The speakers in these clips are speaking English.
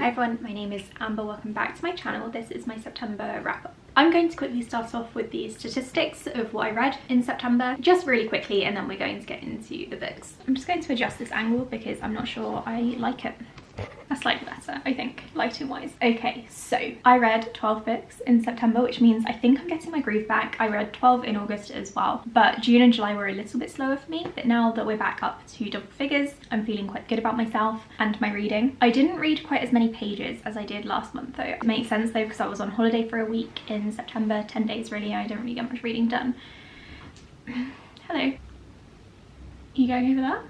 Hi everyone, my name is Amber. Welcome back to my channel. This is my September wrap up. I'm going to quickly start off with the statistics of what I read in September, just really quickly, and then we're going to get into the books. I'm just going to adjust this angle because I'm not sure I like it. That's slightly better, I think, lighting wise. Okay, so I read 12 books in September, which means I think I'm getting my groove back. I read 12 in August as well, but June and July were a little bit slower for me. But now that we're back up to double figures, I'm feeling quite good about myself and my reading. I didn't read quite as many pages as I did last month though. It makes sense though because I was on holiday for a week in September, 10 days really. I don't really get much reading done. Hello. You going over there?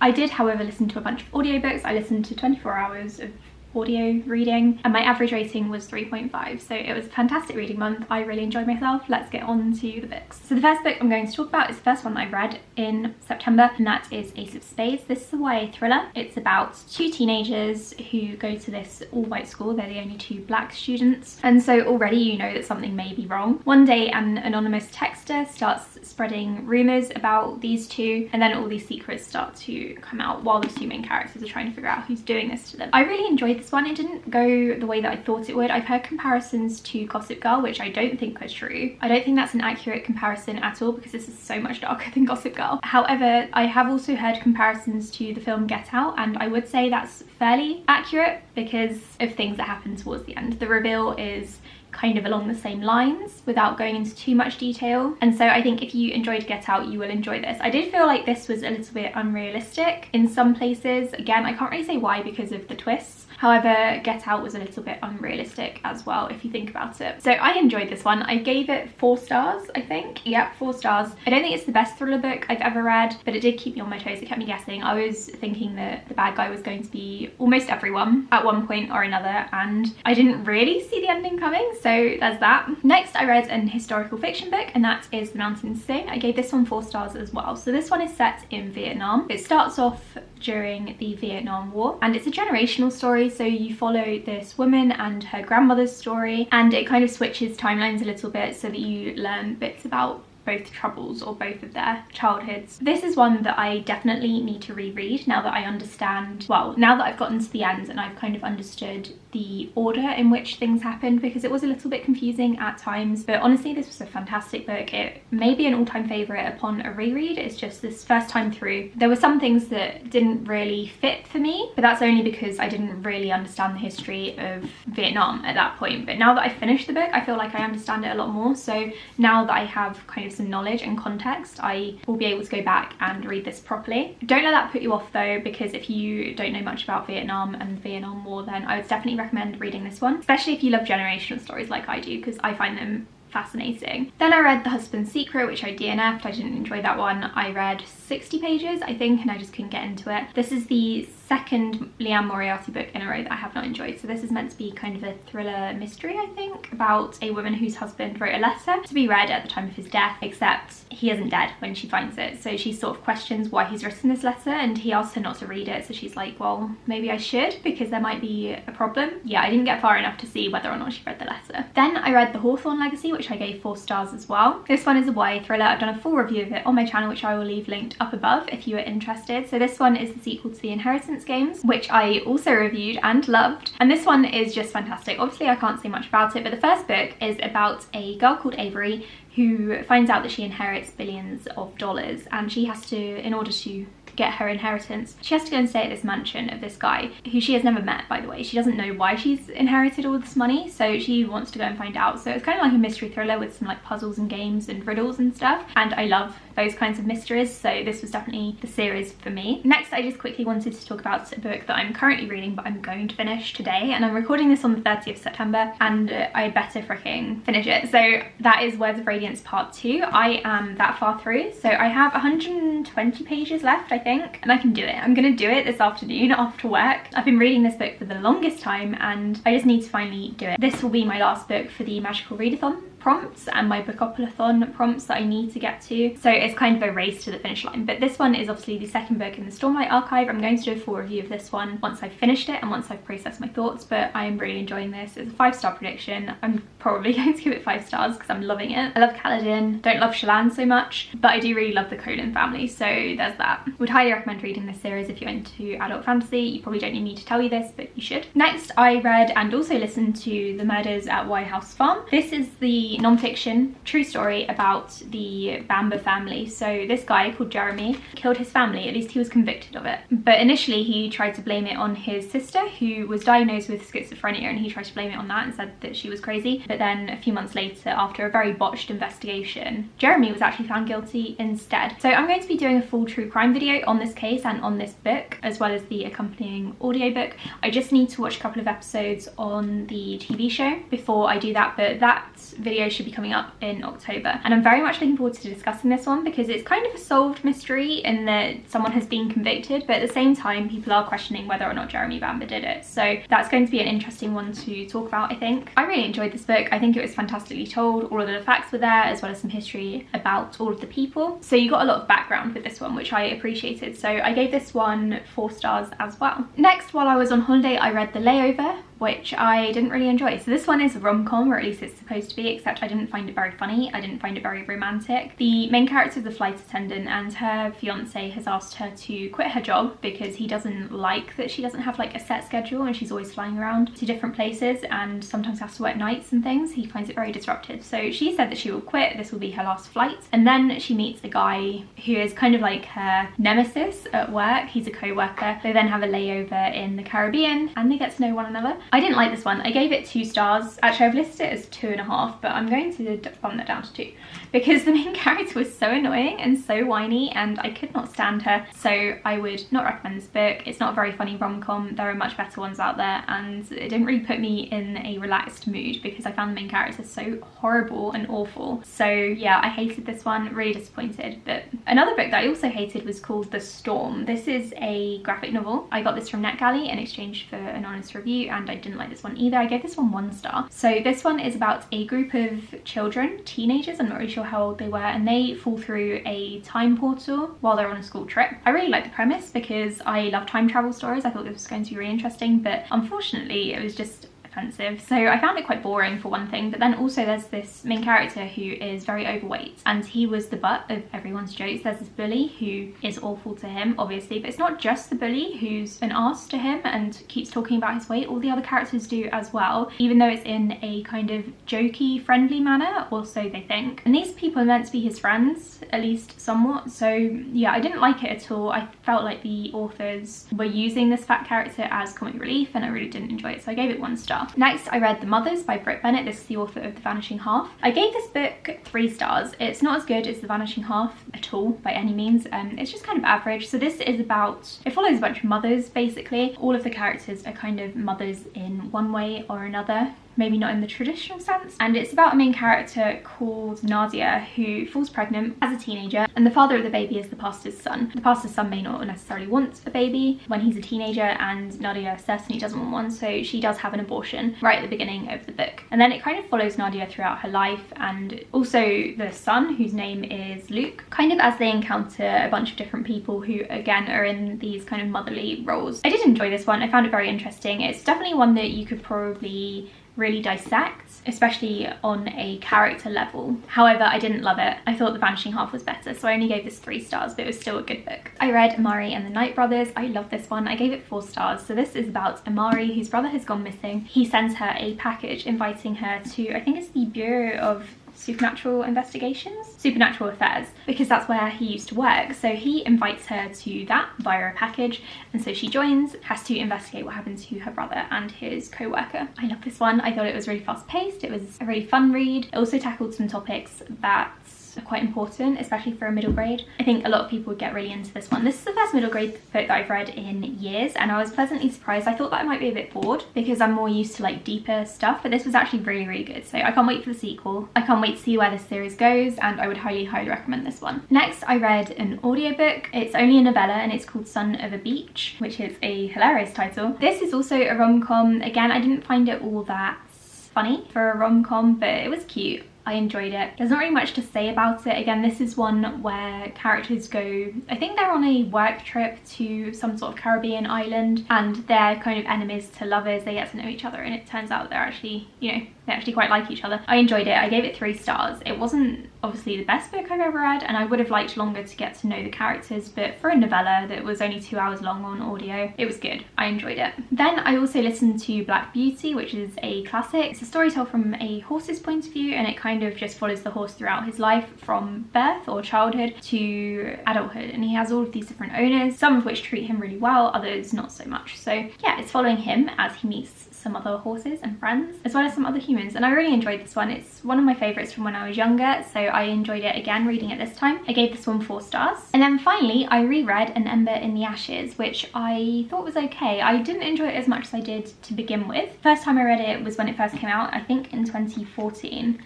I did, however, listen to a bunch of audiobooks. I listened to 24 hours of audio reading and my average rating was 3.5, so it was a fantastic reading month. I really enjoyed myself. Let's get on to the books. So the first book I'm going to talk about is the first one that I read in September, and that is Ace of Spades. This is a YA thriller. It's about two teenagers who go to this all-white school. They're the only two black students, and so already you know that something may be wrong. One day an anonymous texter starts spreading rumours about these two, and then all these secrets start to come out while the two main characters are trying to figure out who's doing this to them. I really enjoyed this one. It didn't go the way that I thought it would. I've heard comparisons to Gossip Girl, which I don't think are true. I don't think that's an accurate comparison at all because this is so much darker than Gossip Girl. However, I have also heard comparisons to the film Get Out, and I would say that's fairly accurate because of things that happen towards the end. The reveal is kind of along the same lines without going into too much detail, and so I think if you enjoyed Get Out you will enjoy this. I did feel like this was a little bit unrealistic in some places. Again, I can't really say why because of the twists. However, Get Out was a little bit unrealistic as well if you think about it. So I enjoyed this one. I gave it 4 stars, I think. Yep, 4 stars. I don't think it's the best thriller book I've ever read, but it did keep me on my toes. It kept me guessing. I was thinking that the bad guy was going to be almost everyone at one point or another, and I didn't really see the ending coming, so there's that. Next, I read an historical fiction book, and that is The Mountains Sing. I gave this one 4 stars as well. So this one is set in Vietnam. It starts off during the Vietnam War, and it's a generational story, so you follow this woman and her grandmother's story, and it kind of switches timelines a little bit so that you learn bits about both troubles or both of their childhoods. This is one that I definitely need to reread now that I understand, well, now that I've gotten to the end and I've kind of understood the order in which things happened, because it was a little bit confusing at times. But honestly, this was a fantastic book. It may be an all-time favourite upon a reread. It's just this first time through, there were some things that didn't really fit for me, but that's only because I didn't really understand the history of Vietnam at that point. But now that I've finished the book, I feel like I understand it a lot more. So now that I have kind of some knowledge and context, I will be able to go back and read this properly. Don't let that put you off though, because if you don't know much about Vietnam and the Vietnam War, then I would definitely recommend reading this one, especially if you love generational stories like I do, because I find them fascinating. Then I read The Husband's Secret, which I DNF'd. I didn't enjoy that one. I read 60 pages, I think, and I just couldn't get into it. This is the second Liane Moriarty book in a row that I have not enjoyed. So this is meant to be kind of a thriller mystery, I think, about a woman whose husband wrote a letter to be read at the time of his death, except he isn't dead when she finds it. So she sort of questions why he's written this letter, and he asks her not to read it. So she's like, well, maybe I should because there might be a problem. Yeah, I didn't get far enough to see whether or not she read the letter. Then I read The Hawthorne Legacy, which I gave 4 stars as well. This one is a YA thriller. I've done a full review of it on my channel, which I will leave linked up above if you are interested. So this one is the sequel to the Inheritance games, which I also reviewed and loved, and this one is just fantastic. Obviously I can't say much about it, but the first book is about a girl called Avery who finds out that she inherits billions of dollars, and she has to, in order to get her inheritance, she has to go and stay at this mansion of this guy who she has never met, by the way. She doesn't know why she's inherited all this money, so she wants to go and find out. So it's kind of like a mystery thriller with some like puzzles and games and riddles and stuff, and I love those kinds of mysteries, so this was definitely the series for me. Next, I just quickly wanted to talk about a book that I'm currently reading but I'm going to finish today, and I'm recording this on the 30th of September, and I better freaking finish it. So that is Words of Radiance Part 2. I am that far through, so I have 120 pages left, I think, and I can do it. I'm gonna do it this afternoon after work. I've been reading this book for the longest time and I just need to finally do it. This will be my last book for the Magical Readathon prompts and my bookopolython prompts that I need to get to, so it's kind of a race to the finish line. But this one is obviously the second book in the Stormlight archive. I'm going to do a full review of this one once I've finished it and once I've processed my thoughts, but I am really enjoying this. It's a 5-star prediction. I'm probably going to give it 5 stars because I'm loving it. I love Kaladin, don't love Shallan so much, but I do really love the Colin family, so there's that. Would highly recommend reading this series if you're into adult fantasy. You probably don't need me to tell you this, but you should. Next, I read and also listened to The Murders at White House Farm. This is the non-fiction true story about the Bamber family. So this guy called Jeremy killed his family, at least he was convicted of it. But initially he tried to blame it on his sister, who was diagnosed with schizophrenia, and he tried to blame it on that and said that she was crazy. But then a few months later, after a very botched investigation, Jeremy was actually found guilty instead. So I'm going to be doing a full true crime video on this case and on this book, as well as the accompanying audiobook. I just need to watch a couple of episodes on the TV show before I do that, but that video should be coming up in October. And I'm very much looking forward to discussing this one because it's kind of a solved mystery in that someone has been convicted, but at the same time people are questioning whether or not Jeremy Bamber did it. So that's going to be an interesting one to talk about, I think. I really enjoyed this book. I think it was fantastically told. All of the facts were there, as well as some history about all of the people. So you got a lot of background with this one, which I appreciated. So I gave this one 4 stars as well. Next, while I was on holiday, I read The Layover, which I didn't really enjoy. So this one is a rom-com, or at least it's supposed to be, except I didn't find it very funny. I didn't find it very romantic. The main character is a flight attendant, and her fiance has asked her to quit her job because he doesn't like that she doesn't have like a set schedule and she's always flying around to different places and sometimes has to work nights and things. He finds it very disruptive. So she said that she will quit. This will be her last flight. And then she meets a guy who is kind of like her nemesis at work. He's a co-worker. They then have a layover in the Caribbean and they get to know one another. I didn't like this one. I gave it 2 stars. Actually, I've listed it as 2.5, but I'm going to bump that down to 2 because the main character was so annoying and so whiny and I could not stand her. So I would not recommend this book. It's not a very funny rom-com. There are much better ones out there, and it didn't really put me in a relaxed mood because I found the main character so horrible and awful. So yeah, I hated this one. Really disappointed. But another book that I also hated was called The Storm. This is a graphic novel. I got this from NetGalley in exchange for an honest review, and I didn't like this one either. I gave this one 1 star. So this one is about a group of children, teenagers, I'm not really sure how old they were, and they fall through a time portal while they're on a school trip. I really like the premise because I love time travel stories. I thought this was going to be really interesting, but unfortunately it was just offensive. So I found it quite boring for one thing, but then also there's this main character who is very overweight and he was the butt of everyone's jokes. There's this bully who is awful to him, obviously, but it's not just the bully who's an arse to him and keeps talking about his weight. All the other characters do as well, even though it's in a kind of jokey, friendly manner, or so they think. And these people are meant to be his friends, at least somewhat. So yeah, I didn't like it at all. I felt like the authors were using this fat character as comic relief and I really didn't enjoy it, so I gave it 1 star. Next, I read The Mothers by Britt Bennett. This is the author of The Vanishing Half. I gave this book 3 stars. It's not as good as The Vanishing Half at all by any means. It's just kind of average. So this is about, it follows a bunch of mothers basically. All of the characters are kind of mothers in one way or another. Maybe not in the traditional sense. And it's about a main character called Nadia who falls pregnant as a teenager, and the father of the baby is the pastor's son. The pastor's son may not necessarily want a baby when he's a teenager, and Nadia certainly doesn't want one, so she does have an abortion right at the beginning of the book. And then it kind of follows Nadia throughout her life, and also the son, whose name is Luke, kind of as they encounter a bunch of different people who again are in these kind of motherly roles. I did enjoy this one. I found it very interesting. It's definitely one that you could probably really dissect, especially on a character level. However, I didn't love it. I thought The Vanishing Half was better, so I only gave this 3 stars, but it was still a good book. I read Amari and the Night Brothers. I love this one. I gave it 4 stars. So this is about Amari, whose brother has gone missing. He sends her a package inviting her to, I think it's the Bureau of Supernatural Affairs, because that's where he used to work. So he invites her to that via a package, and so she joins, has to investigate what happened to her brother and his co-worker. I love this one. I thought it was really fast-paced. It was a really fun read. It also tackled some topics that are quite important, especially for a middle grade. I think a lot of people would get really into this one. This is the first middle grade book that I've read in years, and I was pleasantly surprised. I thought that I might be a bit bored because I'm more used to like deeper stuff, but this was actually really, really good. So I can't wait for the sequel. I can't wait to see where this series goes, and I would highly, highly recommend this one. Next, I read an audiobook. It's only a novella and it's called Son of a Beach, which is a hilarious title. This is also a rom-com. Again, I didn't find it all that funny for a rom-com, but it was cute. I enjoyed it. There's not really much to say about it. Again, this is one where characters go, I think they're on a work trip to some sort of Caribbean island, and they're kind of enemies to lovers. They get to know each other, and it turns out they're actually, you know, they actually quite like each other. I enjoyed it. I gave it 3 stars. It wasn't obviously the best book I've ever read, and I would have liked longer to get to know the characters, but for a novella that was only 2 hours long on audio, it was good. I enjoyed it. Then I also listened to Black Beauty, which is a classic. It's a story told from a horse's point of view, and it kind of just follows the horse throughout his life from birth or childhood to adulthood, and he has all of these different owners, some of which treat him really well, others not so much. So yeah, it's following him as he meets some other horses and friends, as well as some other humans, and I really enjoyed this one. It's one of my favourites from when I was younger, so I enjoyed it again reading it this time. I gave this one 4 stars. And then finally I reread An Ember in the Ashes, which I thought was okay. I didn't enjoy it as much as I did to begin with. First time I read it was when it first came out, I think in 2015.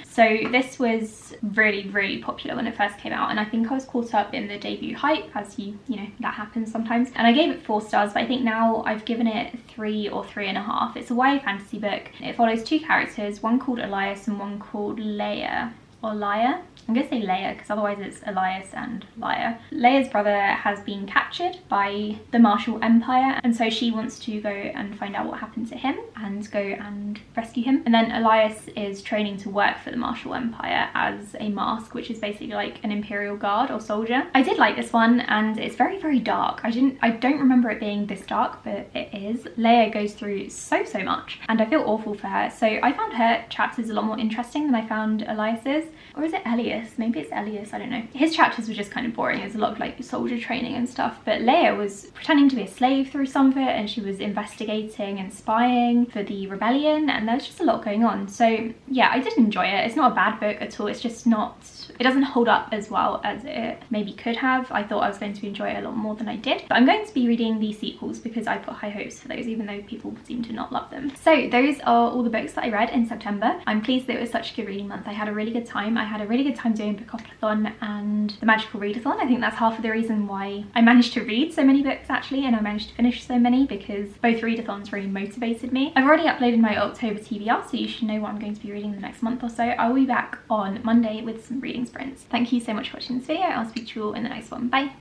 So this was really popular when it first came out, and I think I was caught up in the debut hype, as you know, that happens sometimes, and I gave it 4 stars, but I think now I've given it 3 or 3.5. It's a YA fantasy book. It follows 2 characters, one called Elias and one called Leia, or Lyra. I'm gonna say Leia because otherwise it's Elias and Lyra. Leia's brother has been captured by the Marshall Empire, and so she wants to go and find out what happened to him and go and rescue him. And then Elias is training to work for the Marshall Empire as a mask, which is basically like an imperial guard or soldier. I did like this one, and it's very dark. I don't remember it being this dark, but it is. Leia goes through so much, and I feel awful for her. So I found her chapters a lot more interesting than I found Elias's. Or is it Elias? Maybe it's Elias, I don't know. His chapters were just kind of boring. There's a lot of like soldier training and stuff, but Leia was pretending to be a slave through some of it, and she was investigating and spying for the rebellion, and there was just a lot going on. So yeah, I did enjoy it. It's not a bad book at all. It's just not, it doesn't hold up as well as it maybe could have. I thought I was going to enjoy it a lot more than I did, but I'm going to be reading the sequels because I put high hopes for those, even though people seem to not love them. So those are all the books that I read in September. I'm pleased that it was such a good reading month. I had a really good time. I had a really good time doing Bookathon and the Magical Readathon. I think that's half of the reason why I managed to read so many books actually, and I managed to finish so many, because both readathons really motivated me. I've already uploaded my October TBR, so you should know what I'm going to be reading the next month or so. I will be back on Monday with some reading sprints. Thank you so much for watching this video. I'll speak to you all in the next one. Bye!